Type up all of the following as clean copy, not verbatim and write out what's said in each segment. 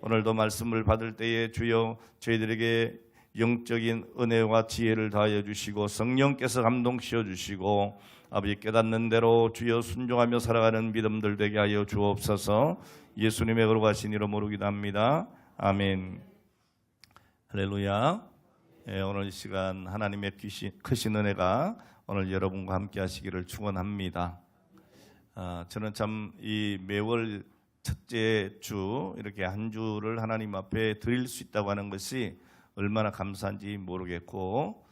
오늘도 말씀을 받을 때에 주여 저희들에게 영적인 은혜와 지혜를 다하여 주시고 성령께서 감동시켜 주시고 아버지 깨닫는 대로 주여 순종하며 살아가는 믿음들 되게 하여 주옵소서. 예수님의 거룩하신 이름으로 기도합니다. 아멘. 할렐루야. 오늘 이 시간 하나님의 크신 은혜가 오늘 여러분과 함께 하시기를 축원합니다. 저는 참 이 매월 첫째 주 이렇게 한 주를 하나님 앞에 드릴 수 있다고 하는 것이 얼마나 감사한지 모르겠고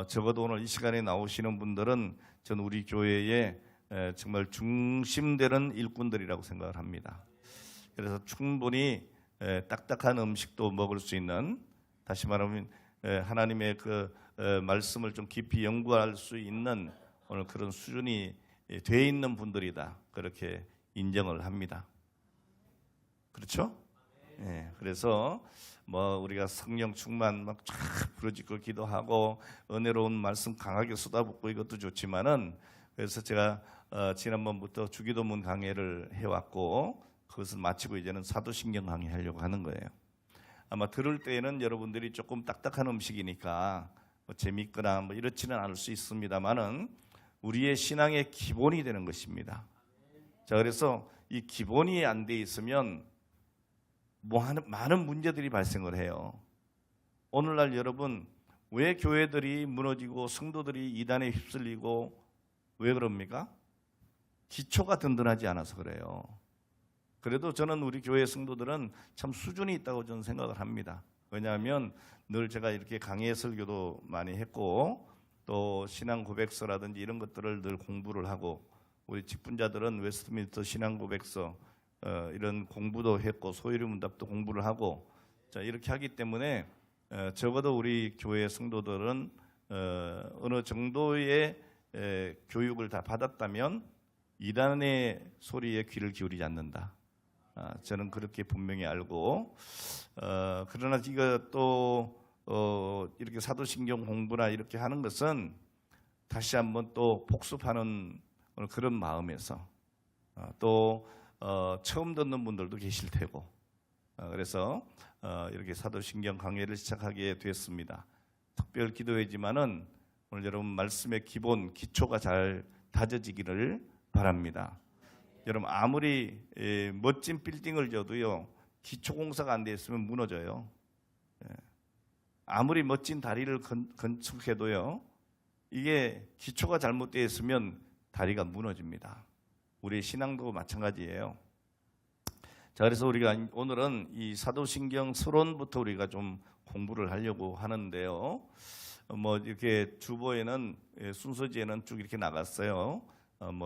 적어도 오늘 이 시간에 나오시는 분들은 저는 우리 교회에 정말 중심되는 일꾼들이라고 생각을 합니다. 그래서 충분히 딱딱한 음식도 먹을 수 있는, 다시 말하면 하나님의 그 말씀을 좀 깊이 연구할 수 있는 오늘 그런 수준이 돼 있는 분들이다, 그렇게 인정을 합니다. 그렇죠? 네, 그래서 우리가 성령 충만 막 쫙 부르짖고 기도하고 은혜로운 말씀 강하게 쏟아붓고 이것도 좋지만은, 그래서 제가 지난번부터 주기도문 강해를 해왔고 그것을 마치고 이제는 사도신경 강해 하려고 하는 거예요. 아마 들을 때에는 여러분들이 조금 딱딱한 음식이니까 재밌거나 이렇지는 않을 수 있습니다만은 우리의 신앙의 기본이 되는 것입니다. 자, 그래서 이 기본이 안 돼 있으면 많은 문제들이 발생을 해요. 오늘날 여러분, 왜 교회들이 무너지고 성도들이 이단에 휩쓸리고 왜 그럽니까? 기초가 든든하지 않아서 그래요. 그래도 저는 우리 교회 성도들은 참 수준이 있다고 저는 생각을 합니다. 왜냐하면 늘 제가 이렇게 강의 설교도 많이 했고 또 신앙 고백서라든지 이런 것들을 늘 공부를 하고, 우리 직분자들은 웨스트민스터 신앙 고백서 이런 공부도 했고 소유리 문답도 공부를 하고, 자, 이렇게 하기 때문에 적어도 우리 교회 성도들은 어느 정도의 교육을 다 받았다면 이단의 소리에 귀를 기울이지 않는다. 저는 그렇게 분명히 알고, 그러나 이거 또 이렇게 사도신경 공부나 이렇게 하는 것은 다시 한번 또 복습하는 그런 마음에서 또 처음 듣는 분들도 계실 테고, 그래서 이렇게 사도신경 강해를 시작하게 됐습니다. 특별 기도회지만은 오늘 여러분 말씀의 기본 기초가 잘 다져지기를 바랍니다. 여러분 아무리 멋진 빌딩을 져도요, 기초 공사가 안 돼 있으면 무너져요. 아무리 멋진 다리를 건축해도요, 이게 기초가 잘못되어 있으면 다리가 무너집니다. 우리의 신앙도 마찬가지예요. 자, 그래서 우리가 오늘은 이 사도신경 서론부터 우리가 좀 공부를 하려고 하는데요. 이렇게 주보에는 순서지에는 쭉 이렇게 나갔어요.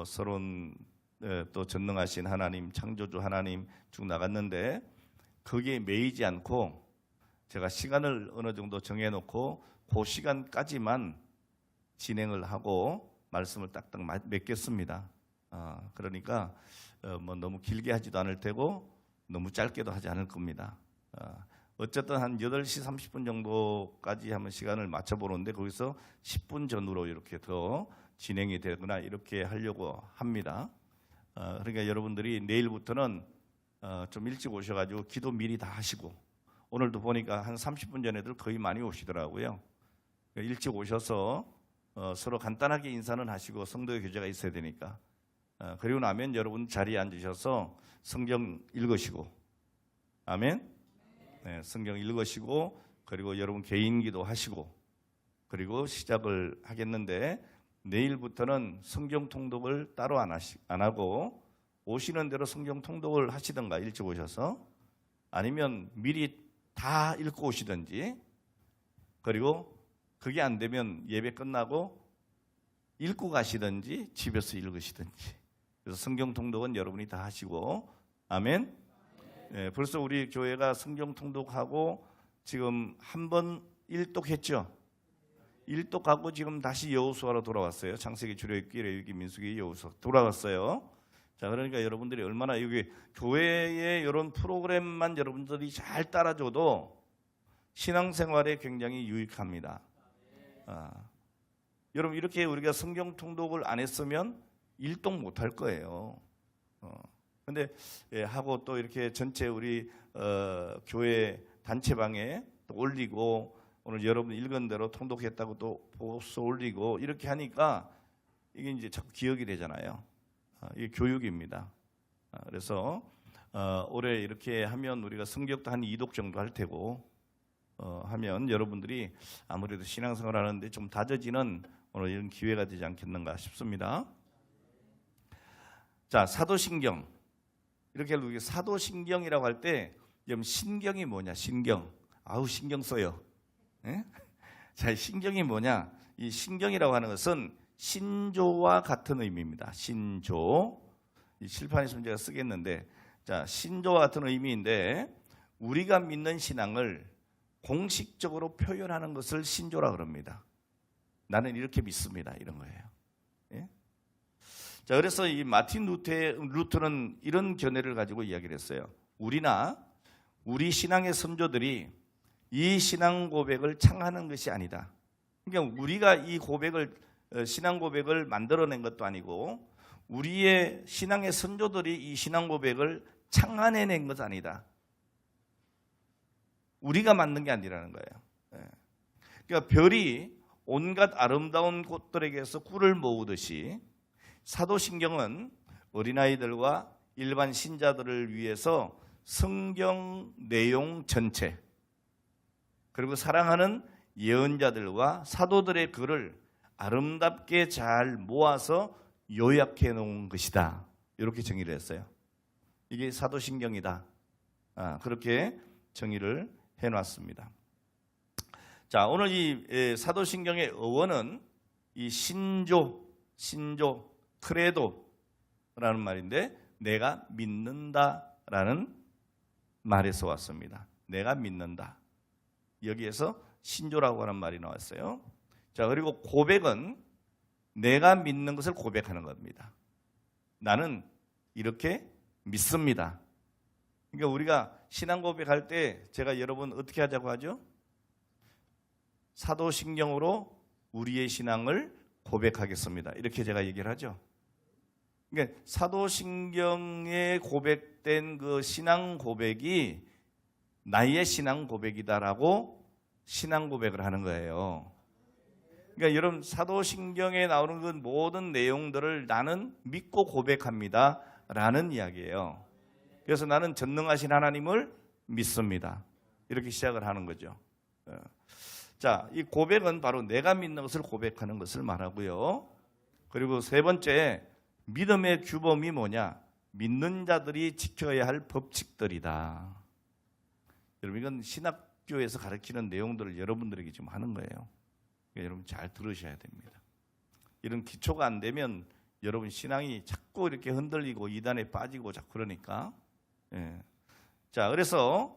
서론, 또 전능하신 하나님, 창조주 하나님 쭉 나갔는데 거기에 매이지 않고 제가 시간을 어느 정도 정해놓고 그 시간까지만 진행을 하고 말씀을 딱딱 맺겠습니다. 그러니까 너무 길게 하지도 않을 테고 너무 짧게도 하지 않을 겁니다. 어쨌든 한 8시 30분 정도까지 한번 시간을 맞춰보는데 거기서 10분 전후로 이렇게 더 진행이 되거나 이렇게 하려고 합니다. 그러니까 여러분들이 내일부터는 좀 일찍 오셔가지고 기도 미리 다 하시고, 오늘도 보니까 한 30분 전에들 거의 많이 오시더라고요. 일찍 오셔서 서로 간단하게 인사는 하시고 성도의 교제가 있어야 되니까, 그리고 나면 여러분 자리에 앉으셔서 성경 읽으시고, 아멘. 네, 성경 읽으시고 그리고 여러분 개인 기도 하시고 그리고 시작을 하겠는데, 내일부터는 성경 통독을 따로 안 하고 오시는 대로 성경 통독을 하시든가 일찍 오셔서, 아니면 미리 다 읽고 오시든지, 그리고 그게 안 되면 예배 끝나고 읽고 가시든지 집에서 읽으시든지. 그래서 성경 통독은 여러분이 다 하시고, 아멘. 네, 벌써 우리 교회가 성경 통독하고 지금 한 번 일독했죠. 일독하고 지금 다시 여호수아로 돌아왔어요. 창세기, 출애굽기, 레위기, 민수기, 여호수아 돌아왔어요. 자, 그러니까 여러분들이 얼마나 여기 교회의 이런 프로그램만 여러분들이 잘 따라줘도 신앙생활에 굉장히 유익합니다. 여러분 이렇게 우리가 성경 통독을 안 했으면 일독 못할 거예요. 근데 하고 또 이렇게 전체 우리 교회 단체방에 또 올리고 오늘 여러분 읽은 대로 통독했다고 또 보고서 올리고 이렇게 하니까 이게 이제 자꾸 기억이 되잖아요. 이게 교육입니다. 그래서 올해 이렇게 하면 우리가 성격도 한 2독 정도 할 테고 하면 여러분들이 아무래도 신앙생활 하는데 좀 다져지는 오늘 이런 기회가 되지 않겠는가 싶습니다. 자, 사도신경. 이렇게 사도신경이라고 할 때 신경이 뭐냐? 신경. 아우 신경 써요. 예? 자, 신경이 뭐냐? 이 신경이라고 하는 것은 신조와 같은 의미입니다. 신조. 이 칠판에 있으면 제가 쓰겠는데, 자, 신조와 같은 의미인데 우리가 믿는 신앙을 공식적으로 표현하는 것을 신조라 그럽니다. 나는 이렇게 믿습니다. 이런 거예요. 예? 자, 그래서 이 마틴 루터는 이런 견해를 가지고 이야기를 했어요. 우리 신앙의 선조들이 이 신앙 고백을 창하는 것이 아니다. 그러니까 우리가 이 신앙 고백을 만들어낸 것도 아니고 우리의 신앙의 선조들이 이 신앙 고백을 창안해낸 것도 아니다. 우리가 만든 게 아니라는 거예요. 그러니까 별이 온갖 아름다운 곳들에게서 꿀을 모으듯이 사도신경은 어린아이들과 일반 신자들을 위해서 성경 내용 전체 그리고 사랑하는 예언자들과 사도들의 글을 아름답게 잘 모아서 요약해 놓은 것이다. 이렇게 정의를 했어요. 이게 사도신경이다. 그렇게 정의를 해놨습니다. 자, 오늘 이 사도신경의 어원은 이 신조, 크레도라는 말인데 내가 믿는다라는 말에서 왔습니다. 내가 믿는다. 여기에서 신조라고 하는 말이 나왔어요. 자, 그리고 고백은 내가 믿는 것을 고백하는 겁니다. 나는 이렇게 믿습니다. 그러니까 우리가 신앙 고백할 때 제가 여러분 어떻게 하자고 하죠? 사도신경으로 우리의 신앙을 고백하겠습니다. 이렇게 제가 얘기를 하죠. 그러니까 사도신경에 고백된 그 신앙 고백이 나의 신앙 고백이다라고 신앙 고백을 하는 거예요. 그러니까 여러분 사도신경에 나오는 그 모든 내용들을 나는 믿고 고백합니다 라는 이야기예요. 그래서 나는 전능하신 하나님을 믿습니다. 이렇게 시작을 하는 거죠. 자, 이 고백은 바로 내가 믿는 것을 고백하는 것을 말하고요. 그리고 세 번째, 믿음의 규범이 뭐냐? 믿는 자들이 지켜야 할 법칙들이다. 여러분 이건 신학교에서 가르치는 내용들을 여러분들에게 지금 하는 거예요. 그러니까 여러분 잘 들으셔야 됩니다. 이런 기초가 안 되면 여러분 신앙이 자꾸 이렇게 흔들리고 이단에 빠지고 자꾸 그러니까. 예. 자, 그래서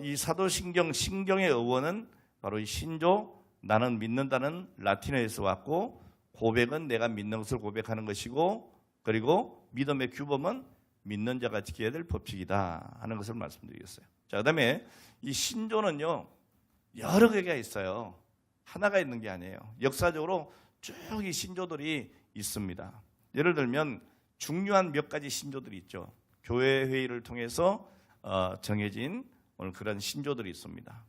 이 사도신경 신경의 어원은 바로 이 신조, 나는 믿는다는 라틴어에서 왔고, 고백은 내가 믿는 것을 고백하는 것이고, 그리고 믿음의 규범은 믿는 자가 지켜야 될 법칙이다 하는 것을 말씀드리겠어요. 자, 그다음에 이 신조는요 여러 개가 있어요. 하나가 있는 게 아니에요. 역사적으로 쭉 이 신조들이 있습니다. 예를 들면 중요한 몇 가지 신조들이 있죠. 교회 회의를 통해서 정해진 오늘 그런 신조들이 있습니다.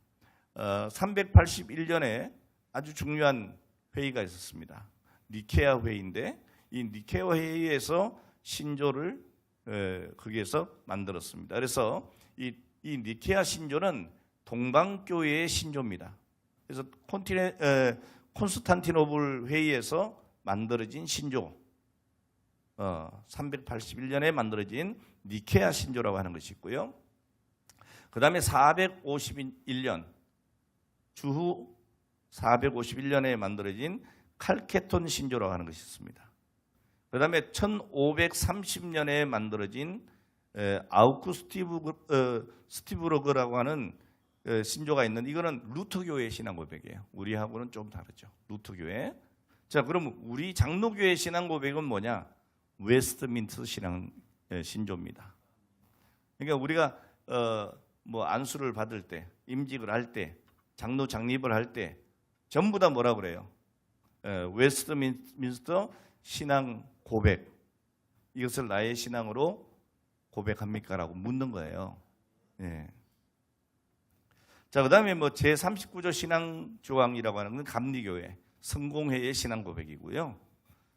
381년에 아주 중요한 회의가 있었습니다. 니케아 회의인데 이 니케아 회의에서 신조를 거기에서 만들었습니다. 그래서 이 니케아 신조는 동방교회의 신조입니다. 그래서 콘스탄티노플 회의에서 만들어진 신조, 381년에 만들어진 니케아 신조라고 하는 것이 있고요. 그 다음에 451년, 주후 451년에 만들어진 칼케톤 신조라고 하는 것이 있습니다. 그 다음에 1530년에 만들어진 아우구스티브로그라고 하는 신조가 있는데 이거는 루터교회 신앙 고백이에요. 우리하고는 좀 다르죠. 루터교회. 자, 그럼 우리 장로교회 신앙 고백은 뭐냐? 웨스트민스터 신앙 신조입니다. 그러니까 우리가 뭐 안수를 받을 때, 임직을 할 때, 장로 장립을 할 때 전부 다 뭐라 그래요? 웨스트민스터 신앙 고백. 이것을 나의 신앙으로 고백합니까? 라고 묻는 거예요. 예. 자, 그 다음에 뭐 제39조 신앙조항이라고 하는 건 감리교회, 성공회의 신앙 고백이고요.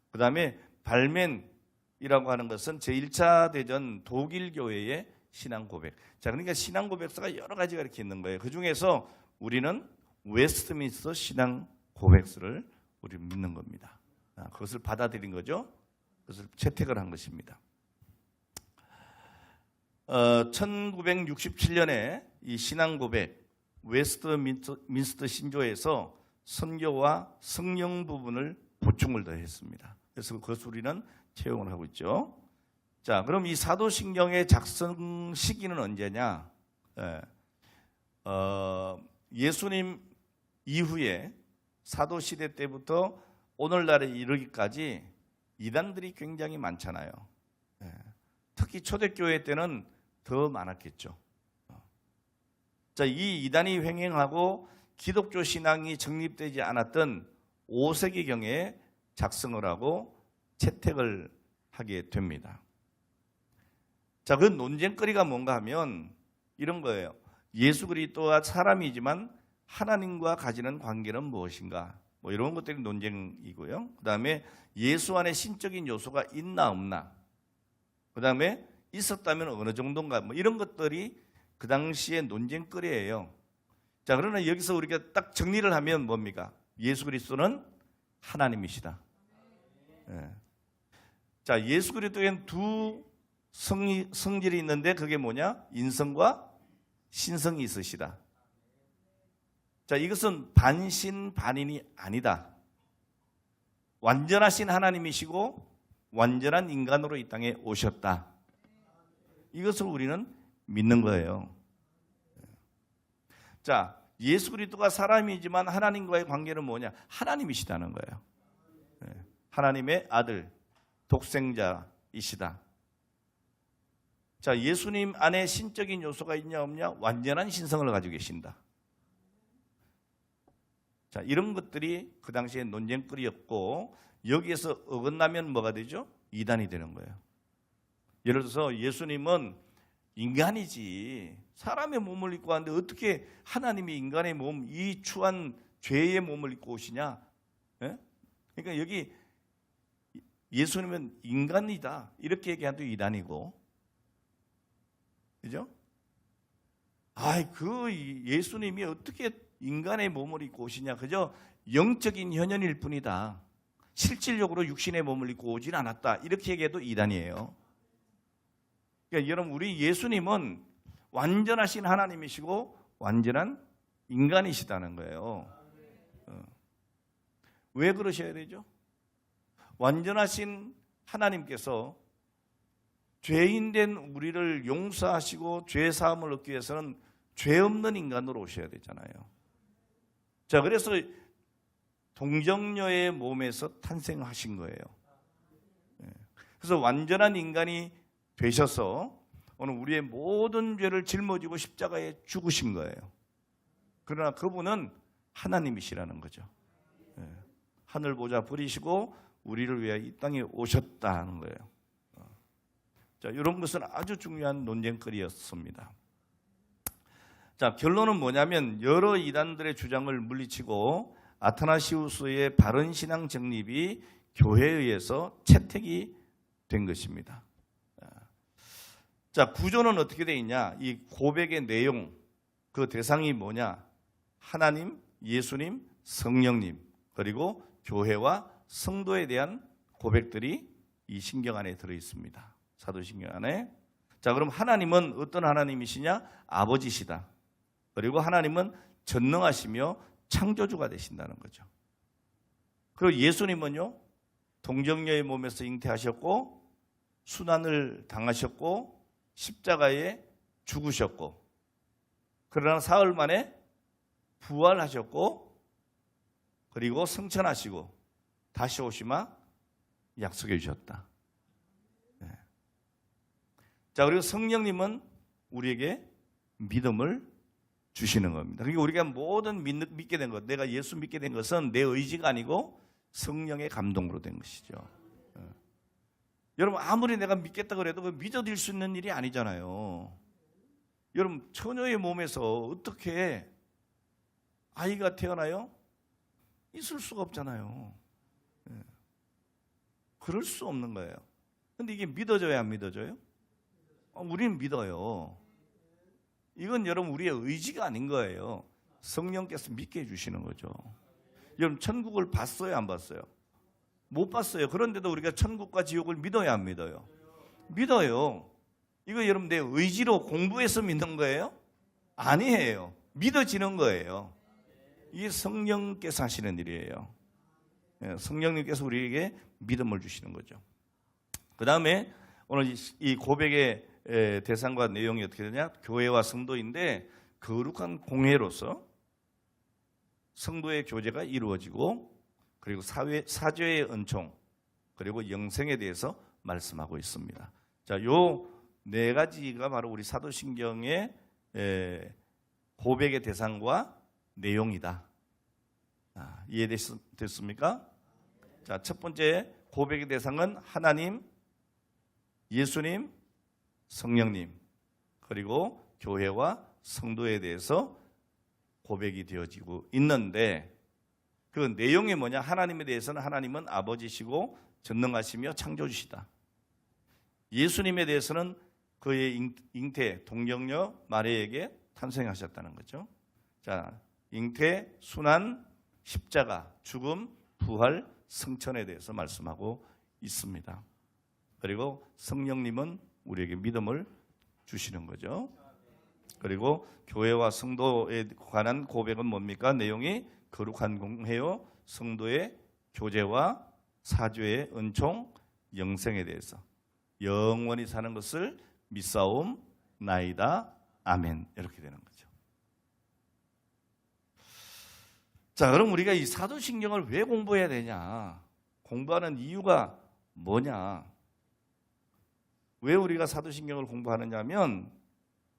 그 다음에 발멘이라고 하는 것은 제1차 대전 독일교회의 신앙 고백. 자, 그러니까 신앙 고백서가 여러 가지가 이렇게 있는 거예요. 그 중에서 우리는 웨스트민스터 신앙 고백서를 우리 믿는 겁니다. 그것을 받아들인 거죠. 그것을 채택을 한 것입니다. 1967년에 이 신앙 고백 웨스트민스터 신조에서 선교와 성령 부분을 보충을 더했습니다. 그래서 그것을 우리는 채용을 하고 있죠. 자, 그럼 이 사도신경의 작성 시기는 언제냐? 예수님 이후에 사도시대 때부터 오늘날에 이르기까지 이단들이 굉장히 많잖아요. 특히 초대교회 때는 더 많았겠죠. 자, 이 이단이 횡행하고 기독교 신앙이 정립되지 않았던 5세기경에 작성을 하고 채택을 하게 됩니다. 자, 그 논쟁거리가 뭔가 하면 이런 거예요. 예수 그리스도가 사람이지만 하나님과 가지는 관계는 무엇인가? 뭐 이런 것들이 논쟁이고요. 그 다음에 예수 안에 신적인 요소가 있나 없나? 그 다음에 있었다면 어느 정도인가? 뭐 이런 것들이 그 당시에 논쟁거리예요. 자, 그러나 여기서 우리가 딱 정리를 하면 뭡니까? 예수 그리스도는 하나님이시다. 예. 자, 예수 그리스도에는 두 성질이 있는데 그게 뭐냐? 인성과 신성이 있으시다. 자, 이것은 반신반인이 아니다. 완전하신 하나님이시고 완전한 인간으로 이 땅에 오셨다. 이것을 우리는 믿는 거예요. 자, 예수 그리스도가 사람이지만 하나님과의 관계는 뭐냐? 하나님이시다는 거예요. 하나님의 아들, 독생자이시다. 자, 예수님 안에 신적인 요소가 있냐 없냐? 완전한 신성을 가지고 계신다. 자, 이런 것들이 그 당시에 논쟁거리였고 여기에서 어긋나면 뭐가 되죠? 이단이 되는 거예요. 예를 들어서 예수님은 인간이지 사람의 몸을 입고 왔는데 어떻게 하나님이 인간의 몸, 이 추한 죄의 몸을 입고 오시냐? 예? 그러니까 여기 예수님은 인간이다 이렇게 얘기하도 이단이고, 그죠? 그 예수님이 어떻게 인간의 몸을 입고 오시냐? 그저 영적인 현현일 뿐이다. 실질적으로 육신의 몸을 입고 오진 않았다. 이렇게 얘기해도 이단이에요. 그러니까 여러분, 우리 예수님은 완전하신 하나님이시고 완전한 인간이시다는 거예요. 왜 그러셔야 되죠? 완전하신 하나님께서 죄인된 우리를 용서하시고 죄 사함을 얻기 위해서는 죄 없는 인간으로 오셔야 되잖아요. 자, 그래서 동정녀의 몸에서 탄생하신 거예요. 그래서 완전한 인간이 되셔서 오늘 우리의 모든 죄를 짊어지고 십자가에 죽으신 거예요. 그러나 그분은 하나님이시라는 거죠. 하늘 보좌 버리시고 우리를 위해 이 땅에 오셨다는 거예요. 자, 이런 것은 아주 중요한 논쟁거리였습니다. 자, 결론은 뭐냐면 여러 이단들의 주장을 물리치고 아타나시우스의 바른 신앙 정립이 교회에 의해서 채택이 된 것입니다. 자, 구조는 어떻게 되어 있냐? 이 고백의 내용, 그 대상이 뭐냐? 하나님, 예수님, 성령님, 그리고 교회와 성도에 대한 고백들이 이 신경 안에 들어 있습니다. 사도신경 안에. 자, 그럼 하나님은 어떤 하나님이시냐? 아버지시다. 그리고 하나님은 전능하시며 창조주가 되신다는 거죠. 그리고 예수님은요, 동정녀의 몸에서 잉태하셨고 순환을 당하셨고 십자가에 죽으셨고, 그러나 사흘 만에 부활하셨고, 그리고 승천하시고 다시 오시마 약속해 주셨다. 네. 자, 그리고 성령님은 우리에게 믿음을 주시는 겁니다. 그러니까 우리가 모든 믿게 된 것, 내가 예수 믿게 된 것은 내 의지가 아니고 성령의 감동으로 된 것이죠. 여러분 아무리 내가 믿겠다 그래도 그 믿어질 수 있는 일이 아니잖아요. 여러분 처녀의 몸에서 어떻게 아이가 태어나요? 있을 수가 없잖아요. 그럴 수 없는 거예요. 근데 이게 믿어져야 안 믿어져요? 우리는 믿어요. 이건 여러분 우리의 의지가 아닌 거예요. 성령께서 믿게 해주시는 거죠. 여러분 천국을 봤어요 안 봤어요? 못 봤어요. 그런데도 우리가 천국과 지옥을 믿어야 안 믿어요? 믿어요. 이거 여러분 내 의지로 공부해서 믿는 거예요? 아니에요. 믿어지는 거예요. 이게 성령께서 하시는 일이에요. 성령님께서 우리에게 믿음을 주시는 거죠. 그 다음에 오늘 이 고백의 대상과 내용이 어떻게 되냐? 교회와 성도인데 거룩한 공회로서 성도의 교제가 이루어지고 그리고 사죄의 은총 그리고 영생에 대해서 말씀하고 있습니다. 자, 요 네 가지가 바로 우리 사도신경의 고백의 대상과 내용이다. 이해됐습니까? 자, 첫 번째 고백의 대상은 하나님, 예수님, 성령님, 그리고 교회와 성도에 대해서 고백이 되어지고 있는데 그 내용이 뭐냐? 하나님에 대해서는 하나님은 아버지시고 전능하시며 창조주시다. 예수님에 대해서는 그의 잉태 동정녀 마리아에게 탄생하셨다는 거죠. 자, 잉태, 순환, 십자가, 죽음, 부활, 승천에 대해서 말씀하고 있습니다. 그리고 성령님은 우리에게 믿음을 주시는 거죠. 그리고 교회와 성도에 관한 고백은 뭡니까? 내용이 거룩한 공회요, 성도의 교제와 사죄의 은총, 영생에 대해서 영원히 사는 것을 믿사옵나이다. 아멘. 이렇게 되는 거죠. 자, 그럼 우리가 이 사도신경을 왜 공부해야 되냐? 공부하는 이유가 뭐냐? 왜 우리가 사도신경을 공부하느냐 하면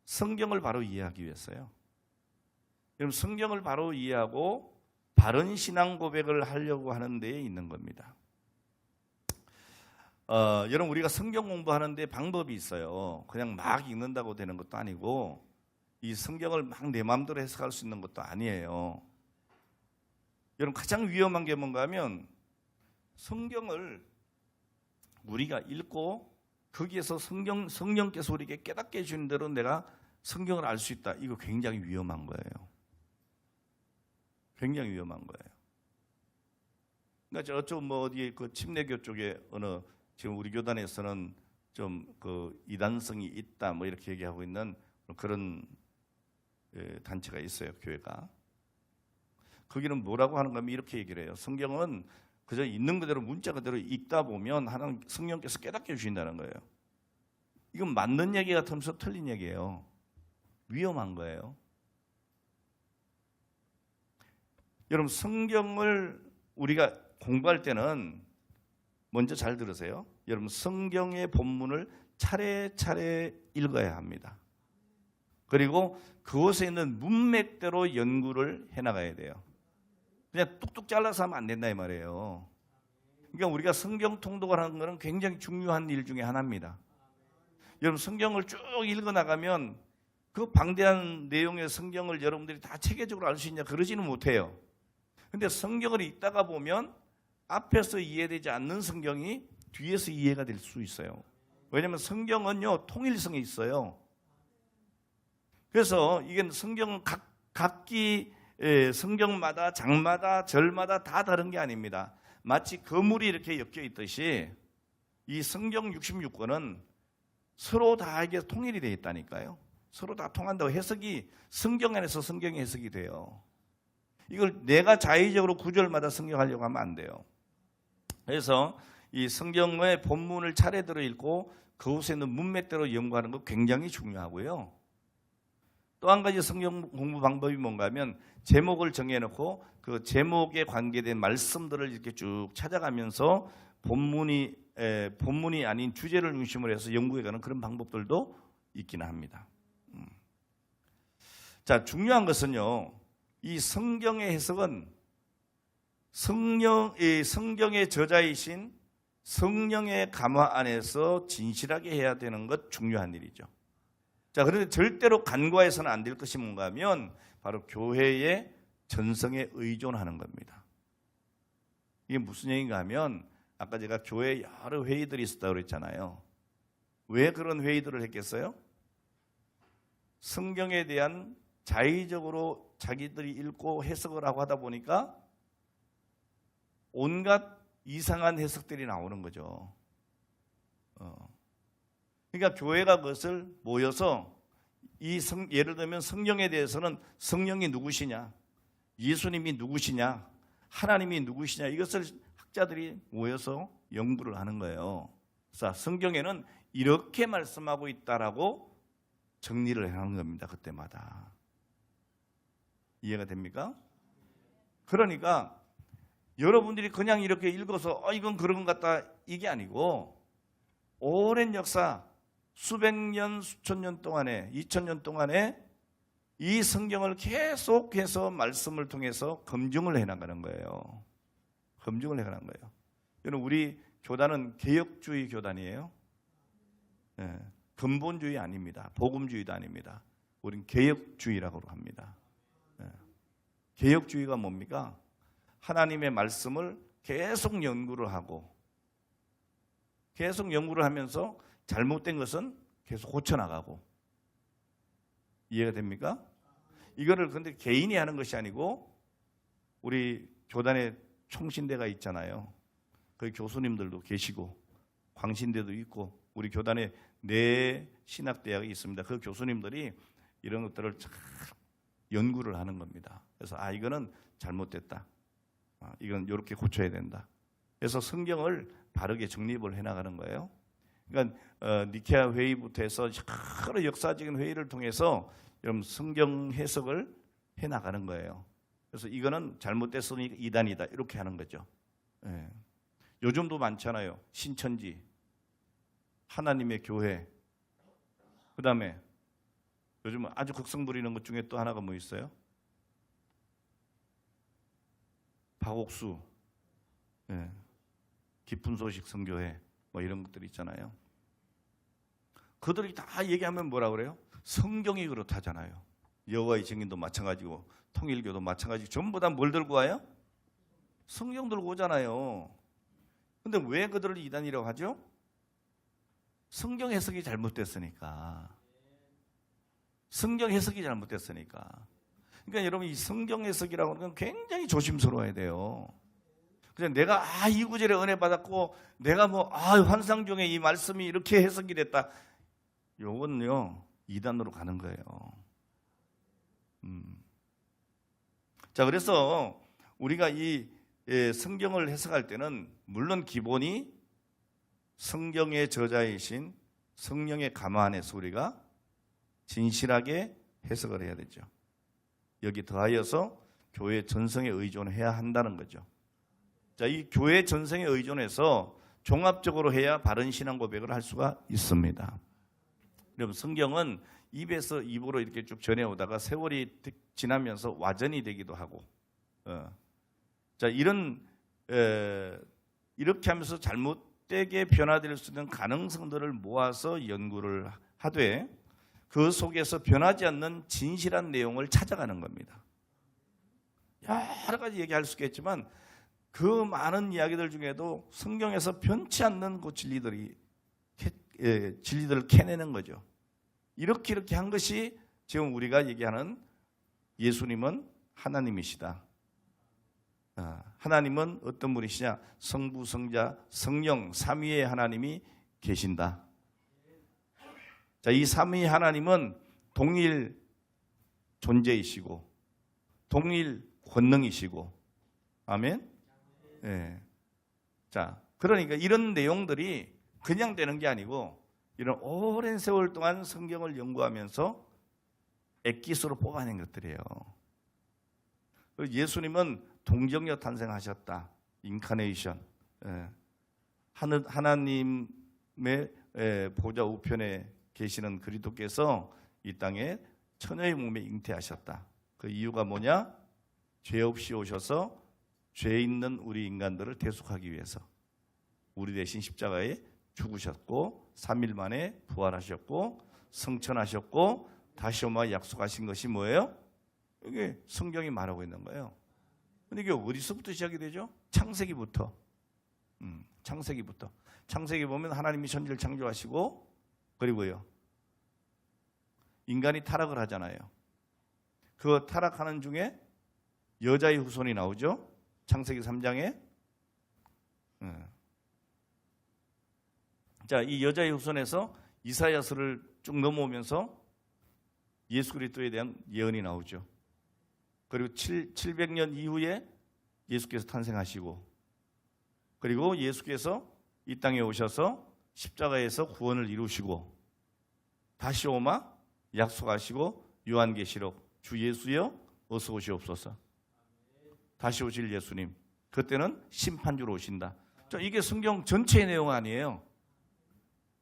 성경을 바로 이해하기 위해서요. 여러분 성경을 바로 이해하고 바른 신앙 고백을 하려고 하는 데에 있는 겁니다. 여러분 우리가 성경 공부하는데 방법이 있어요. 그냥 막 읽는다고 되는 것도 아니고 이 성경을 막 내 마음대로 해석할 수 있는 것도 아니에요. 여러분 가장 위험한 게 뭔가 하면 성경을 우리가 읽고 거기에서 성령께서 우리에게 깨닫게 해주는 대로 내가 성경을 알 수 있다. 이거 굉장히 위험한 거예요. 굉장히 위험한 거예요. 그러니까 저쪽 뭐 어디 그 침례교 쪽에 어느 지금 우리 교단에서는 좀 그 이단성이 있다 뭐 이렇게 얘기하고 있는 그런 단체가 있어요. 교회가. 거기는 뭐라고 하는 거면 이렇게 얘기를 해요. 성경은 그저 있는 그대로 문자 그대로 읽다 보면 하나님 성령께서 깨닫게 해주신다는 거예요. 이건 맞는 얘기 같으면서 틀린 얘기예요. 위험한 거예요. 여러분 성경을 우리가 공부할 때는 먼저 잘 들으세요. 여러분 성경의 본문을 차례차례 읽어야 합니다. 그리고 그곳에 있는 문맥대로 연구를 해나가야 돼요. 그냥 뚝뚝 잘라서 하면 안 된다 이 말이에요. 그러니까 우리가 성경 통독을 하는 것은 굉장히 중요한 일 중에 하나입니다. 여러분 성경을 쭉 읽어나가면 그 방대한 내용의 성경을 여러분들이 다 체계적으로 알 수 있냐 그러지는 못해요. 근데 성경을 읽다가 보면 앞에서 이해되지 않는 성경이 뒤에서 이해가 될 수 있어요. 왜냐하면 성경은요 통일성이 있어요. 그래서 이게 성경은 각기 성경마다 장마다 절마다 다 다른 게 아닙니다. 마치 거물이 이렇게 엮여 있듯이 이 성경 66권은 서로 다 이게 통일이 되어 있다니까요. 서로 다 통한다고 해석이 성경 안에서 성경의 해석이 돼요. 이걸 내가 자의적으로 구절마다 성경하려고 하면 안 돼요. 그래서 이 성경의 본문을 차례대로 읽고 그곳에 있는 문맥대로 연구하는 거 굉장히 중요하고요. 또 한 가지 성경 공부 방법이 뭔가 하면 제목을 정해놓고 그 제목에 관계된 말씀들을 이렇게 쭉 찾아가면서 본문이 아닌 주제를 중심으로 해서 연구해가는 그런 방법들도 있기는 합니다. 자, 중요한 것은요, 이 성경의 해석은 성경의 저자이신 성령의 감화 안에서 진실하게 해야 되는 것 중요한 일이죠. 자, 그런데 절대로 간과해서는 안 될 것이 뭔가 하면 바로 교회의 전성에 의존하는 겁니다. 이게 무슨 얘기인가 하면 아까 제가 교회에 여러 회의들이 있었다고 그랬잖아요. 왜 그런 회의들을 했겠어요? 성경에 대한 자의적으로 자기들이 읽고 해석을 하고 하다 보니까 온갖 이상한 해석들이 나오는 거죠. 그러니까 교회가 그것을 모여서 예를 들면 성령에 대해서는 성령이 누구시냐, 예수님이 누구시냐, 하나님이 누구시냐, 이것을 학자들이 모여서 연구를 하는 거예요. 그래서 성경에는 이렇게 말씀하고 있다라고 정리를 하는 겁니다. 그때마다. 이해가 됩니까? 그러니까 여러분들이 그냥 이렇게 읽어서 이건 그런 것 같다 이게 아니고 오랜 역사 수백 년, 수천 년 동안에 2000년 동안에 이 성경을 계속해서 말씀을 통해서 검증을 해나가는 거예요. 검증을 해나가는 거예요. 여러분 우리 교단은 개혁주의 교단이에요. 네, 근본주의 아닙니다. 복음주의도 아닙니다. 우린 개혁주의라고 합니다. 네. 개혁주의가 뭡니까? 하나님의 말씀을 계속 연구를 하고 계속 연구를 하면서 잘못된 것은 계속 고쳐나가고. 이해가 됩니까? 이거를 근데 개인이 하는 것이 아니고 우리 교단에 총신대가 있잖아요. 그 교수님들도 계시고 광신대도 있고 우리 교단에 4신학대학이 있습니다. 그 교수님들이 이런 것들을 잘 연구를 하는 겁니다. 그래서 이거는 잘못됐다. 이건 이렇게 고쳐야 된다. 그래서 성경을 바르게 정립을 해나가는 거예요. 그러니까 니케아 회의부터 해서 여러 역사적인 회의를 통해서 여러분 성경 해석을 해나가는 거예요. 그래서 이거는 잘못됐으니 이단이다 이렇게 하는 거죠. 예. 요즘도 많잖아요. 신천지, 하나님의 교회, 그 다음에 요즘 아주 극성 부리는 것 중에 또 하나가 뭐 있어요? 박옥수, 예. 깊은 소식 선교회 뭐 이런 것들이 있잖아요. 그들이 다 얘기하면 뭐라 그래요? 성경이 그렇다잖아요. 여호와의 증인도 마찬가지고 통일교도 마찬가지고 전부 다 뭘 들고 와요? 성경 들고 오잖아요. 근데 왜 그들을 이단이라고 하죠? 성경 해석이 잘못됐으니까. 성경 해석이 잘못됐으니까. 그러니까 여러분 이 성경 해석이라고 하는 건 굉장히 조심스러워야 돼요. 그냥 내가 이 구절에 은혜 받았고 내가 환상 중에 이 말씀이 이렇게 해석이 됐다. 요건요 이단으로 가는 거예요. 자, 그래서 우리가 이 성경을 해석할 때는 물론 기본이 성경의 저자이신 성령의 감화 안에서 우리가 진실하게 해석을 해야 되죠. 여기 더하여서 교회 전성에 의존해야 한다는 거죠. 자, 이 교회 전성에 의존해서 종합적으로 해야 바른 신앙 고백을 할 수가 있습니다. 여러분 성경은 입에서 입으로 이렇게 쭉 전해오다가 세월이 지나면서 와전이 되기도 하고, 자 이렇게 하면서 잘못되게 변화될 수 있는 가능성들을 모아서 연구를 하되 그 속에서 변하지 않는 진실한 내용을 찾아가는 겁니다. 여러 가지 얘기할 수 있겠지만 그 많은 이야기들 중에도 성경에서 변치 않는 그 진리들을 캐내는 거죠. 이렇게 한 것이 지금 우리가 얘기하는 예수님은 하나님이시다. 하나님은 어떤 분이시냐? 성부, 성자, 성령 삼위의 하나님이 계신다. 자, 이 삼위 하나님은 동일 존재이시고 동일 권능이시고, 아멘. 예. 자, 그러니까 이런 내용들이 그냥 되는 게 아니고 이런 오랜 세월 동안 성경을 연구하면서 액기스로 뽑아낸 것들이에요. 예수님은 동정녀 탄생하셨다. 인카네이션. 하나님의 보좌 우편에 계시는 그리스도께서 이 땅에 처녀의 몸에 잉태하셨다. 그 이유가 뭐냐? 죄 없이 오셔서 죄 있는 우리 인간들을 대속하기 위해서, 우리 대신 십자가에 죽으셨고 3일 만에 부활하셨고 승천하셨고 다시 오마 약속하신 것이 뭐예요? 이게 성경이 말하고 있는 거예요. 근데 이게 어디서부터 시작이 되죠? 창세기부터. 창세기부터. 창세기 보면 하나님이 천지를 창조하시고 그리고요. 인간이 타락을 하잖아요. 그 타락하는 중에 여자의 후손이 나오죠. 창세기 3장에. 자, 이 여자의 후손에서 이사야서를 쭉 넘어오면서 예수 그리스도에 대한 예언이 나오죠. 그리고 700년 이후에 예수께서 탄생하시고 그리고 예수께서 이 땅에 오셔서 십자가에서 구원을 이루시고 다시 오마 약속하시고 요한계시록 주 예수여 어서 오시옵소서. 다시 오실 예수님. 그때는 심판주로 오신다. 자, 이게 성경 전체의 내용 아니에요.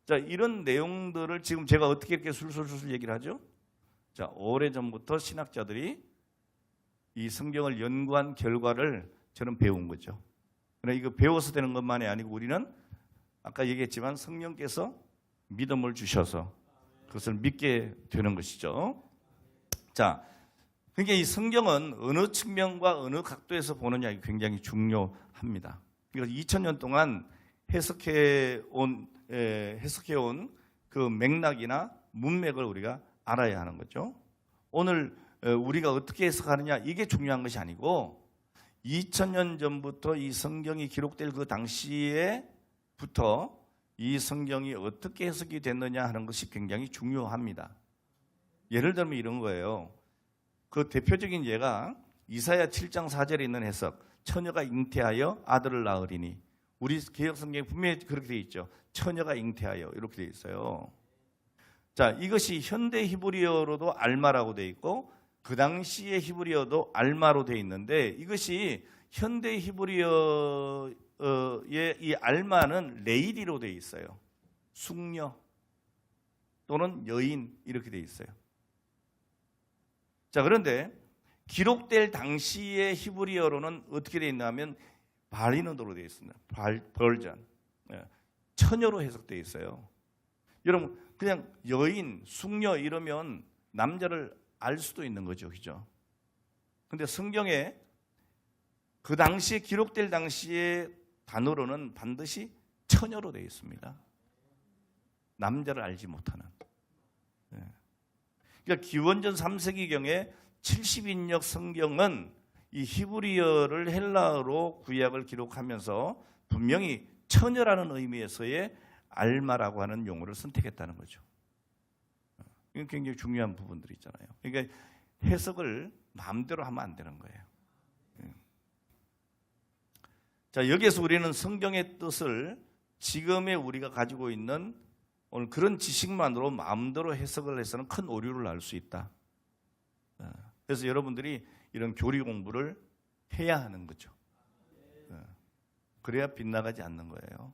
자, 이런 내용들을 지금 제가 어떻게 이렇게 술술술 얘기를 하죠? 자, 오래전부터 신학자들이 이 성경을 연구한 결과를 저는 배운 거죠. 그러니까 이거 배워서 되는 것만이 아니고 우리는 아까 얘기했지만 성령께서 믿음을 주셔서 그것을 믿게 되는 것이죠. 자, 그러니까 이 성경은 어느 측면과 어느 각도에서 보느냐 굉장히 중요합니다. 그래서 2000년 동안 해석해 온 그 맥락이나 문맥을 우리가 알아야 하는 거죠. 오늘 우리가 어떻게 해석하느냐 이게 중요한 것이 아니고 2000년 전부터 이 성경이 기록될 그 당시에부터 이 성경이 어떻게 해석이 됐느냐 하는 것이 굉장히 중요합니다. 예를 들면 이런 거예요. 그 대표적인 예가 이사야 7장 4절에 있는 해석. 처녀가 잉태하여 아들을 낳으리니. 우리 개역 성경에 분명히 그렇게 되어 있죠. 처녀가 잉태하여 이렇게 되어 있어요. 자, 이것이 현대 히브리어로도 알마라고 되어 있고 그 당시의 히브리어도 알마로 되어 있는데 이것이 현대 히브리어의 이 알마는 레이디로 되어 있어요. 숙녀 또는 여인 이렇게 되어 있어요. 자, 그런데 기록될 당시의 히브리어로는 어떻게 되어 있냐면 바리너도로 되어 있습니다. 벌전. 처녀로 해석되어 있어요. 여러분 그냥 여인, 숙녀 이러면 남자를 알 수도 있는 거죠. 그죠? 근데 성경에 그 당시에 기록될 당시의 단어로는 반드시 처녀로 되어 있습니다. 남자를 알지 못하는. 그러니까 기원전 3세기경에 70인역 성경은 이 히브리어를 헬라어로 구약을 기록하면서 분명히 처녀라는 의미에서의 알마라고 하는 용어를 선택했다는 거죠. 이건 굉장히 중요한 부분들이 있잖아요. 그러니까 해석을 마음대로 하면 안 되는 거예요. 자, 여기에서 우리는 성경의 뜻을 지금의 우리가 가지고 있는 오늘 그런 지식만으로 마음대로 해석을 해서는 큰 오류를 알 수 있다. 그래서 여러분들이 이런 교리 공부를 해야 하는 거죠. 그래야 빗나가지 않는 거예요.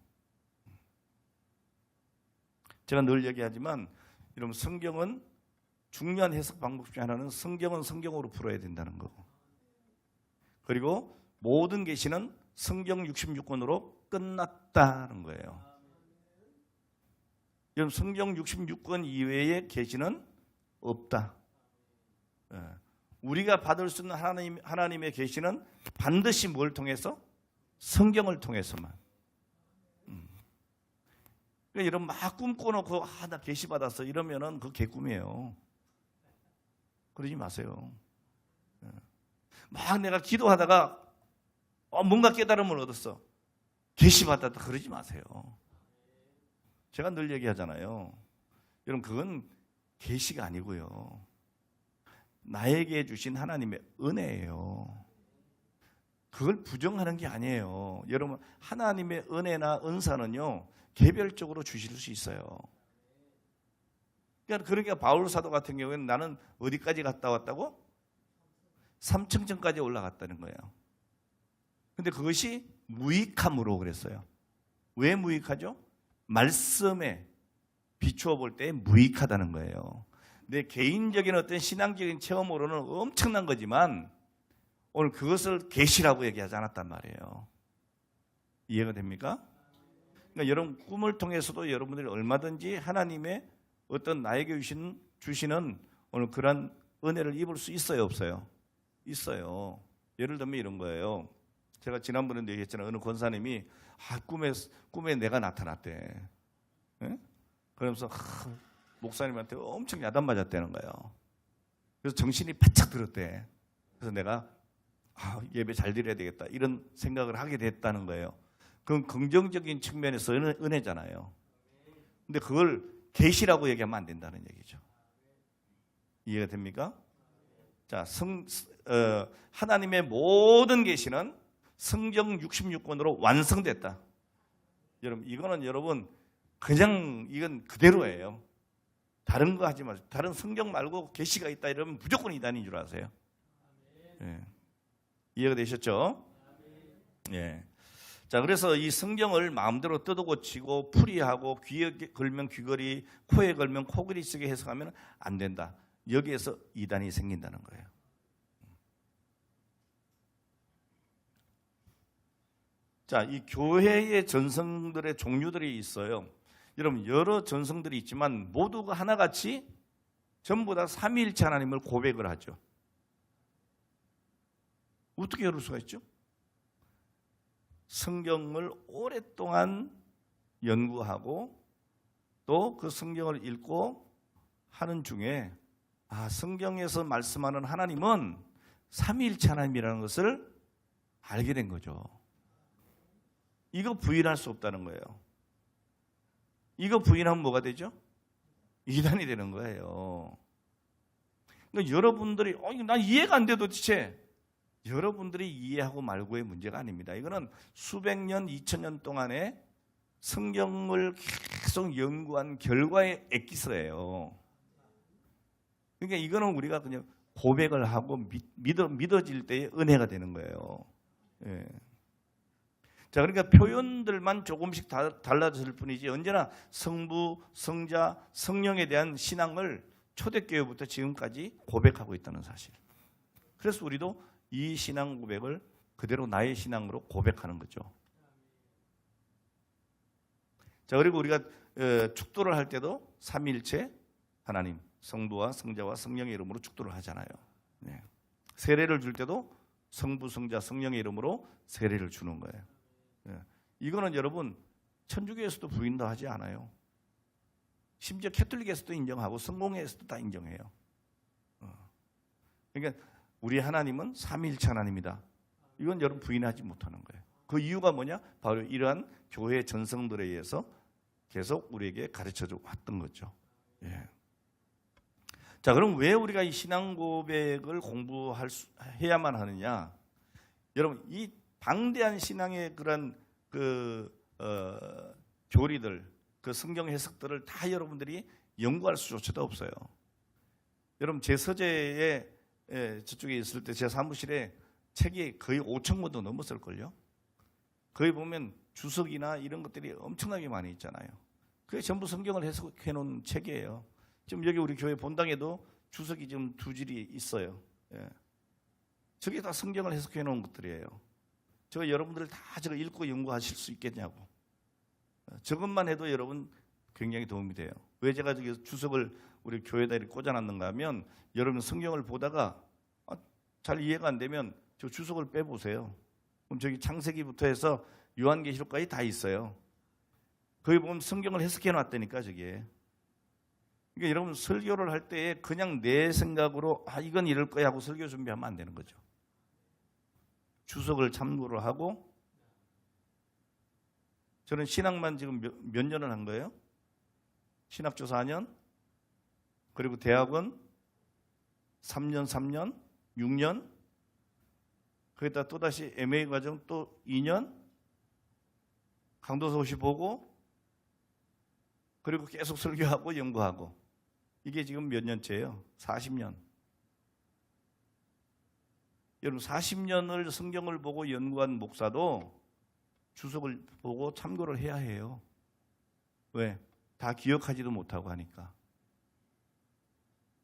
제가 늘 얘기하지만 여러분 성경은 중요한 해석 방법 중에 하나는 성경은 성경으로 풀어야 된다는 거고 그리고 모든 계시는 성경 66권으로 끝났다는 거예요. 여러분 성경 66권 이외의 계시는 없다. 우리가 받을 수 있는 하나님의 계시는 반드시 뭘 통해서? 성경을 통해서만. 그러니까 이런 막 꿈꿔놓고 나 계시 받았어 이러면은 그 개꿈이에요. 그러지 마세요. 막 내가 기도하다가 뭔가 깨달음을 얻었어. 계시 받았다 그러지 마세요. 제가 늘 얘기하잖아요. 여러분 그건 계시가 아니고요. 나에게 주신 하나님의 은혜예요. 그걸 부정하는 게 아니에요. 여러분 하나님의 은혜나 은사는요 개별적으로 주실 수 있어요. 그러니까 바울 사도 같은 경우에는 나는 어디까지 갔다 왔다고? 삼층천까지 올라갔다는 거예요. 근데 그것이 무익함으로 그랬어요. 왜 무익하죠? 말씀에 비추어 볼 때 무익하다는 거예요. 내 개인적인 어떤 신앙적인 체험으로는 엄청난 거지만 오늘 그것을 계시라고 얘기하지 않았단 말이에요. 이해가 됩니까? 그러니까 여러분 꿈을 통해서도 여러분들이 얼마든지 하나님의 어떤 나에게 주시는 오늘 그런 은혜를 입을 수 있어요, 없어요? 있어요. 예를 들면 이런 거예요. 제가 지난번에도 얘기했잖아요. 어느 권사님이 꿈에 내가 나타났대. 예? 그러면서 목사님한테 엄청 야단 맞았다는 거예요. 그래서 정신이 바짝 들었대. 그래서 내가 예배 잘 드려야 되겠다 이런 생각을 하게 됐다는 거예요. 그건 긍정적인 측면에서 은혜잖아요. 근데 그걸 계시라고 얘기하면 안 된다는 얘기죠. 이해가 됩니까? 자, 하나님의 모든 계시는 성경 66권으로 완성됐다. 여러분, 이거는 그냥 이건 그대로예요. 다른 거 하지 마세요. 다른 성경 말고 계시가 있다 이러면 무조건 이단인 줄 아세요. 예. 이해가 되셨죠? 예. 자, 그래서 이 성경을 마음대로 뜯어고치고 풀이하고 귀에 걸면 귀걸이, 코에 걸면 코걸이 쓰게 해석하면 안 된다. 여기에서 이단이 생긴다는 거예요. 자, 이 교회의 전성들의 종류들이 있어요. 여러분, 여러 전성들이 있지만 모두가 하나같이 전부 다 삼위일체 하나님을 고백을 하죠. 어떻게 그럴 수가 있죠? 성경을 오랫동안 연구하고 또 그 성경을 읽고 하는 중에 성경에서 말씀하는 하나님은 삼위일체 하나님이라는 것을 알게 된 거죠. 이거 부인할 수 없다는 거예요. 이거 부인하면 뭐가 되죠? 이단이 되는 거예요. 그러니까 여러분들이 난 이해가 안 돼 도대체. 여러분들이 이해하고 말고의 문제가 아닙니다. 이거는 수백 년, 2000년 동안에 성경을 계속 연구한 결과의 엑기스예요. 그러니까 이거는 우리가 그냥 고백을 하고 믿어질 때의 은혜가 되는 거예요. 예. 자, 그러니까 표현들만 조금씩 달라졌을 뿐이지 언제나 성부, 성자, 성령에 대한 신앙을 초대교회부터 지금까지 고백하고 있다는 사실. 그래서 우리도 이 신앙 고백을 그대로 나의 신앙으로 고백하는 거죠. 자, 그리고 우리가 축도를 할 때도 삼위일체 하나님, 성부와 성자와 성령의 이름으로 축도를 하잖아요. 네. 세례를 줄 때도 성부, 성자, 성령의 이름으로 세례를 주는 거예요. 네. 이거는 여러분 천주교에서도 부인도 하지 않아요. 심지어 캐톨릭에서도 인정하고 성공회에서도 다 인정해요. 그러니까 우리 하나님은 삼위일체 하나님이다. 이건 여러분 부인하지 못하는 거예요. 그 이유가 뭐냐? 바로 이러한 교회 전성들에 의해서 계속 우리에게 가르쳐져 왔던 거죠. 예. 자, 그럼 왜 우리가 이 신앙 고백을 해야만 하느냐? 여러분, 이 방대한 신앙의 그런 교리들, 그 성경 해석들을 다 여러분들이 연구할 수조차도 없어요. 여러분, 제 서재에 저쪽에 있을 때 제 사무실에 책이 거의 5,000권도 넘었을걸요. 거기 보면 주석이나 이런 것들이 엄청나게 많이 있잖아요. 그게 전부 성경을 해석해 놓은 책이에요. 지금 여기 우리 교회 본당에도 주석이 지금 2줄이 있어요. 예. 저게 다 성경을 해석해 놓은 것들이에요. 저거 여러분들 다 저거 읽고 연구하실 수 있겠냐고. 저것만 해도 여러분 굉장히 도움이 돼요. 왜 제가 저기 주석을 우리 교회에다 이렇게 꽂아놨는가 하면 여러분 성경을 보다가 잘 이해가 안 되면 저 주석을 빼보세요. 그럼 저기 창세기부터 해서 요한계시록까지 다 있어요. 거기 보면 성경을 해석해 놨다니까 저게. 그러니까 여러분 설교를 할 때 그냥 내 생각으로 이건 이럴 거야 하고 설교 준비하면 안 되는 거죠. 주석을 참고를 하고. 저는 신학만 지금 몇 년을 한 거예요? 신학조 4년, 그리고 대학원 3년, 6년, 거기다 또다시 MA 과정 또 2년, 강도서 55고, 그리고 계속 설교하고 연구하고. 이게 지금 몇 년째예요? 40년. 여러분 40년을 성경을 보고 연구한 목사도 주석을 보고 참고를 해야 해요. 왜? 다 기억하지도 못하고 하니까.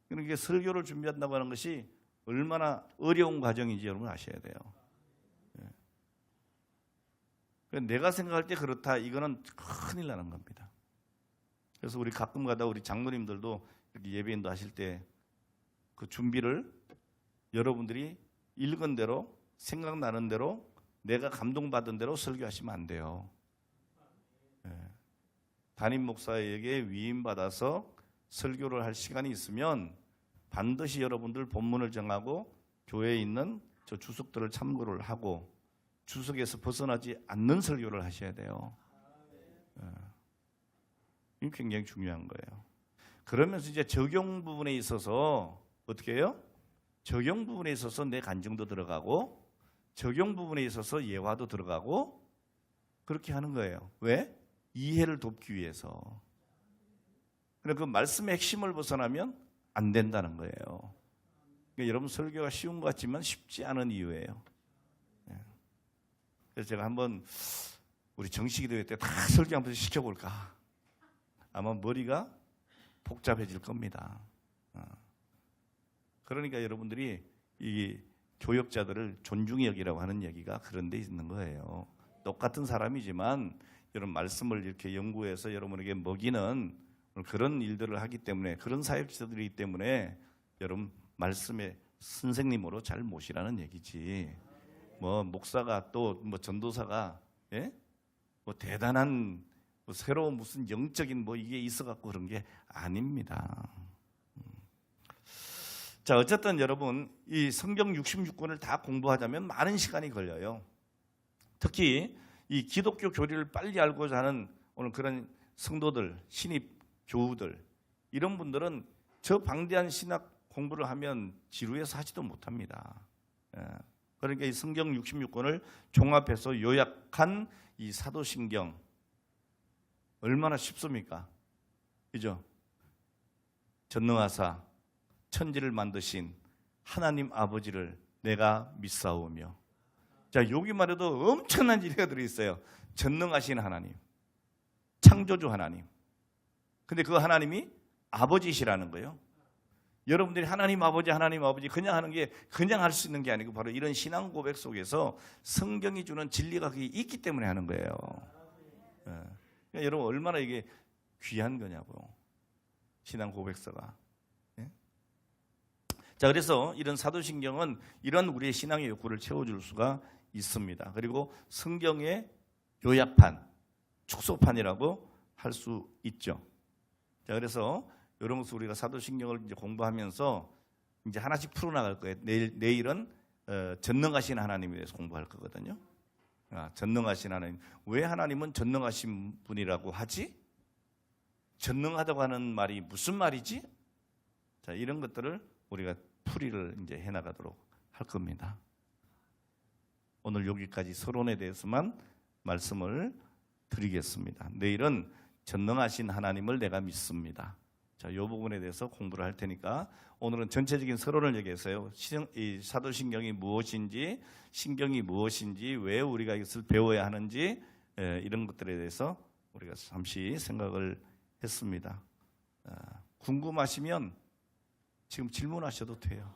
그러니까 설교를 준비한다고 하는 것이 얼마나 어려운 과정인지 여러분 아셔야 돼요. 내가 생각할 때 그렇다. 이거는 큰일 나는 겁니다. 그래서 우리 가끔가다 우리 장로님들도 이렇게 예배인도 하실 때 그 준비를 여러분들이 읽은 대로 생각나는 대로 내가 감동받은 대로 설교하시면 안 돼요. 담임 목사에게 위임받아서 설교를 할 시간이 있으면 반드시 여러분들 본문을 정하고 교회에 있는 저 주석들을 참고를 하고 주석에서 벗어나지 않는 설교를 하셔야 돼요. 이게 굉장히 중요한 거예요. 그러면서 이제 적용 부분에 있어서 어떻게 해요? 적용 부분에 있어서 내 간증도 들어가고 적용 부분에 있어서 예화도 들어가고 그렇게 하는 거예요. 왜? 이해를 돕기 위해서. 그러니까 그 말씀의 핵심을 벗어나면 안 된다는 거예요. 그러니까 여러분 설교가 쉬운 것 같지만 쉽지 않은 이유예요. 그래서 제가 한번 우리 정식기도회 때 다 설교 한번 시켜볼까. 아마 머리가 복잡해질 겁니다. 그러니까 여러분들이 이 교역자들을 존중히 여기라고 하는 얘기가 그런 데 있는 거예요. 똑같은 사람이지만 여러분 말씀을 이렇게 연구해서 여러분에게 먹이는 그런 일들을 하기 때문에 그런 사역자들이기 때문에 여러분 말씀의 선생님으로 잘 모시라는 얘기지. 뭐 목사가 또 뭐 전도사가 뭐 대단한 뭐 새로운 무슨 영적인 뭐 이게 있어갖고 그런 게 아닙니다. 자, 어쨌든 여러분 이 성경 66권을 다 공부하자면 많은 시간이 걸려요. 특히 이 기독교 교리를 빨리 알고자 하는 오늘 그런 성도들, 신입 교우들 이런 분들은 저 방대한 신학 공부를 하면 지루해서 하지도 못합니다. 그러니까 이 성경 66권을 종합해서 요약한 이 사도신경 얼마나 쉽습니까? 그죠? 전능하사 천지를 만드신 하나님 아버지를 내가 믿사오며. 자, 여기만 해도 엄청난 일이 들어있어요. 전능하신 하나님, 창조주 하나님. 근데 그 하나님이 아버지시라는 거예요. 여러분들이 하나님 아버지 그냥 하는 게 그냥 할 수 있는 게 아니고 바로 이런 신앙 고백 속에서 성경이 주는 진리가 그게 있기 때문에 하는 거예요. 그러니까 여러분 얼마나 이게 귀한 거냐고 신앙 고백서가. 자, 그래서 이런 사도신경은 이런 우리의 신앙의 욕구를 채워줄 수가 있습니다. 그리고 성경의 요약판, 축소판이라고 할 수 있죠. 자, 그래서 이런 것을 우리가 사도신경을 이제 공부하면서 이제 하나씩 풀어나갈 거예요. 내일은 전능하신 하나님에 대해서 공부할 거거든요. 전능하신 하나님. 왜 하나님은 전능하신 분이라고 하지? 전능하다고 하는 말이 무슨 말이지? 자, 이런 것들을 우리가 풀이를 이제 해나가도록 할 겁니다. 오늘 여기까지 서론에 대해서만 말씀을 드리겠습니다. 내일은 전능하신 하나님을 내가 믿습니다. 자, 이 부분에 대해서 공부를 할 테니까 오늘은 전체적인 서론을 얘기했어요. 이 사도신경이 무엇인지, 신경이 무엇인지, 왜 우리가 이것을 배워야 하는지 이런 것들에 대해서 우리가 잠시 생각을 했습니다. 궁금하시면 지금 질문하셔도 돼요.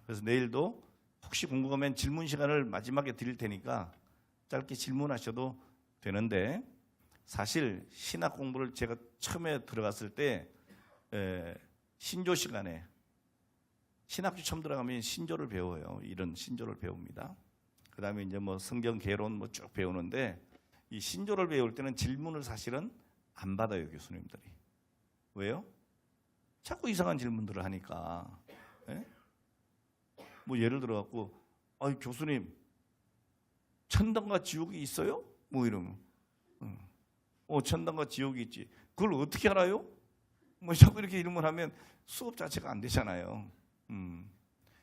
그래서 내일도 혹시 궁금하면 질문 시간을 마지막에 드릴 테니까 짧게 질문하셔도 되는데 사실 신학 공부를 제가 처음에 들어갔을 때 신조 시간에 신학교 처음 들어가면 신조를 배워요. 이런 신조를 배웁니다. 그 다음에 이제 뭐 성경 개론 뭐 쭉 배우는데 이 신조를 배울 때는 질문을 사실은 안 받아요, 교수님들이. 왜요? 자꾸 이상한 질문들을 하니까. 뭐 예를 들어 갖고 교수님 천당과 지옥이 있어요? 뭐 이러면 천당과 지옥이 있지. 그걸 어떻게 알아요? 뭐 자꾸 이렇게 질문하면 수업 자체가 안 되잖아요.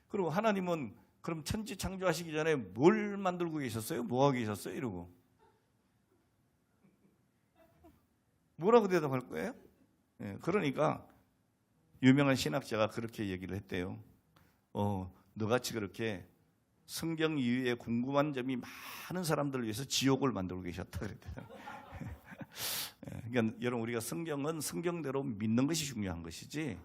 그리고 하나님은 그럼 천지 창조하시기 전에 뭘 만들고 계셨어요? 뭐 하고 계셨어요? 이러고 뭐라고 대답할 거예요? 그러니까 유명한 신학자가 그렇게 얘기를 했대요. 너같이 그렇게 성경 이외에 궁금한 점이 많은 사람들을 위해서 지옥을 만들고 계셨다 그랬대요. 그러니까 여러분 우리가 성경은 성경대로 믿는 것이 중요한 것이지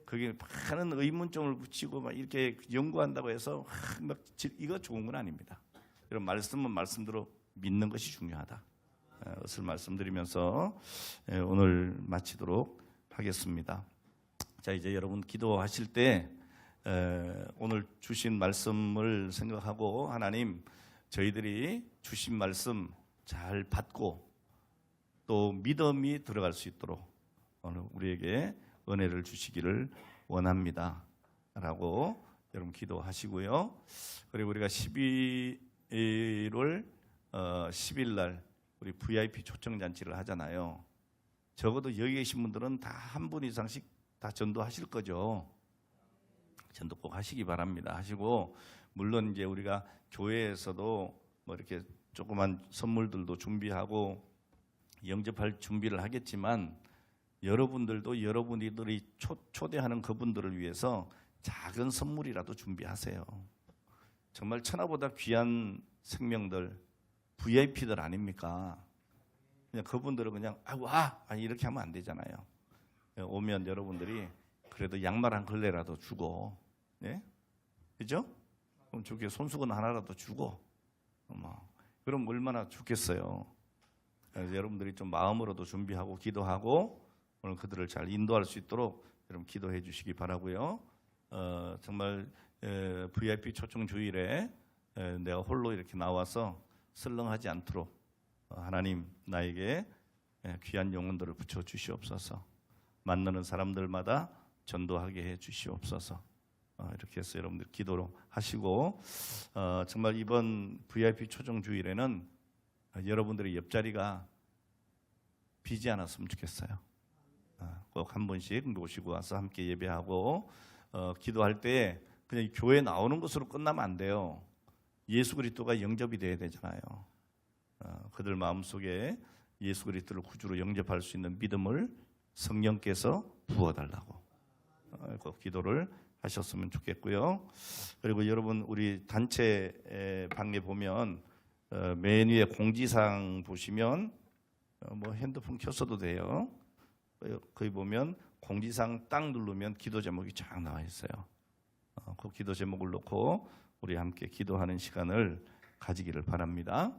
그게 많은 의문점을 붙이고 막 이렇게 연구한다고 해서 막 이거 좋은 건 아닙니다. 여러분 말씀은 말씀대로 믿는 것이 중요하다. 것을 말씀드리면서 오늘 마치도록 하겠습니다. 자, 이제 여러분 기도하실 때 오늘 주신 말씀을 생각하고 하나님, 저희들이 주신 말씀 잘 받고 또 믿음이 들어갈 수 있도록 오늘 우리에게 은혜를 주시기를 원합니다 라고 여러분 기도하시고요. 그리고 우리가 12월 10일 날 우리 VIP 초청잔치를 하잖아요. 적어도 여기 계신 분들은 다 한 분 이상씩 다 전도하실 거죠. 전도 꼭 하시기 바랍니다. 하시고, 물론 이제 우리가 교회에서도 뭐 이렇게 조그만 선물들도 준비하고 영접할 준비를 하겠지만, 여러분들도 여러분들이 초대하는 그분들을 위해서 작은 선물이라도 준비하세요. 정말 천하보다 귀한 생명들, VIP들 아닙니까? 그냥 그분들은 그냥 와 이렇게 하면 안 되잖아요. 오면 여러분들이 그래도 양말 한 걸레라도 주고, 예? 그죠? 그럼 저게 손수건 하나라도 주고, 그럼 얼마나 좋겠어요. 그래서 여러분들이 좀 마음으로도 준비하고 기도하고 오늘 그들을 잘 인도할 수 있도록 여러분 기도해 주시기 바라고요. 정말 VIP 초청 주일에 내가 홀로 이렇게 나와서 설렁하지 않도록 하나님 나에게 귀한 영혼들을 붙여 주시옵소서. 만나는 사람들마다 전도하게 해 주시옵소서. 이렇게 해서 여러분들 기도로 하시고, 정말 이번 VIP 초청 주일에는 여러분들의 옆자리가 비지 않았으면 좋겠어요. 꼭 한 번씩 모시고 와서 함께 예배하고 기도할 때 그냥 교회 나오는 것으로 끝나면 안 돼요. 예수 그리스도가 영접이 돼야 되잖아요. 그들 마음속에 예수 그리스도를 구주로 영접할 수 있는 믿음을 성령께서 부어달라고 꼭 기도를 하셨으면 좋겠고요. 그리고 여러분 우리 단체 방에 보면 맨 위에 공지사항 보시면 뭐 핸드폰 켰어도 돼요. 거기 보면 공지사항 딱 누르면 기도 제목이 쫙 나와 있어요. 그 기도 제목을 놓고 우리 함께 기도하는 시간을 가지기를 바랍니다.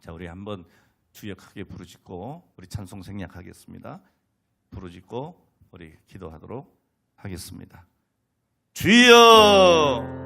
자, 우리 한번 주여 크게 부르짖고 우리 찬송 생략하겠습니다. 부르짖고 우리 기도하도록 하겠습니다. 주여!